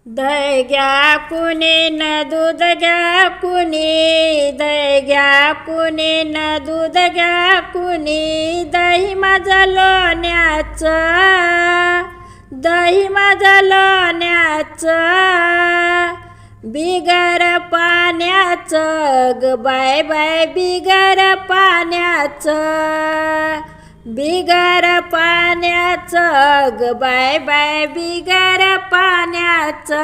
दही घ्या कुणी न दूध घ्या कुणी, दही घ्या कुणी न दूध घ्या कुणी, दही माझं लोण्याचं, दही माझं लोण्याचं, बिगर पाण्याचं ग बाय बाय, बिगर पाण्याचं, बिगर पाण्याचं ग बाय बाय, बिगर पाण्याचं,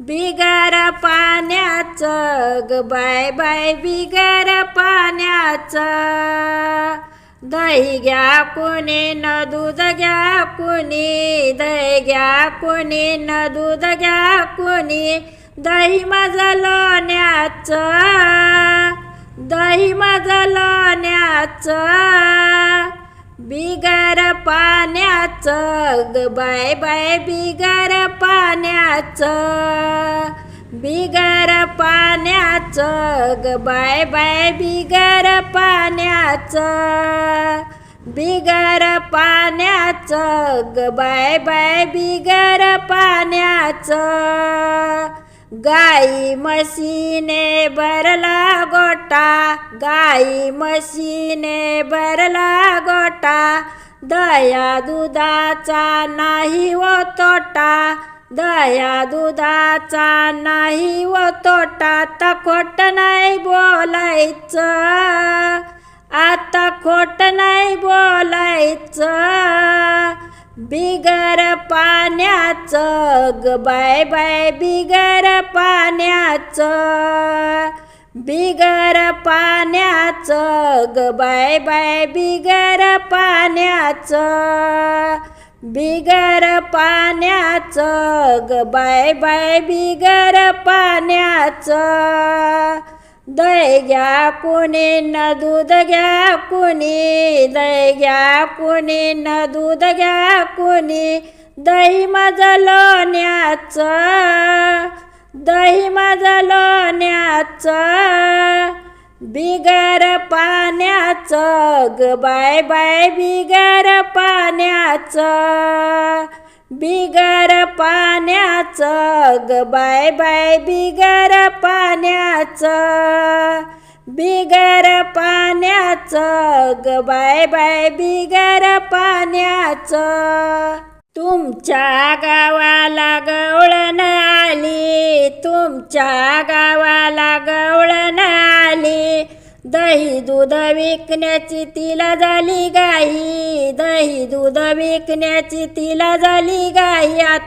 बिगर पाण्याचं ग बाय बाय, बिगर पाण्याचं. दही घ्या कुणी न दूध घ्या कुणी, दही घ्या कुणी न दूध घ्या कुणी, दही माझं लोण्याचं, दही माझं लोण्याचं, बिगर पाण्याचं ग बाय बाय, बिगर पाण्याचं, बिगर पाण्याचं ग बाय बाय, बिगर पाण्याचं, बिगर पाण्याचं ग बाय बाय, बिगर पाण्याचं. गाई म्हशीने भरला गोठा, गाई म्हशीने भरला गोठा, दया दुधाचा नाही व तोटा, दया दुधाचा नाही व तोटा, आता खोट नाही बोलायचं, आता खोट नाही बोलायचं, बिगर पाण्याचं ग बाय बाय, बिगर पाण्याचं, बिगर पाण्याचं ग बाय बाय, बिगर पाण्याचं, बिगर पाण्याचं ग बाय बाय, बिगर पाण्याचं. दही घ्या कुणी न दूध घ्या कुणी, दही घ्या कुणी न दूध घ्या कुणी, दही माझं लोण्याचं, दही माझं लोण्याचं, बिगर पाण्याचं ग बाय बाय, बिगर पाण्याचं, बिगर पाण्याचं ग बाय बाय, बिगर पाण्याचं, बिगर पाण्याचं ग बाय बाय, बिगर पाण्याचं. तुमच्या गावाला गवळण आली, तुमच्या गावाला गवळण आली, दही दूध विकण्याची तिला झाली घाई, दही दूध विकण्याची तिला झाली घाई, आता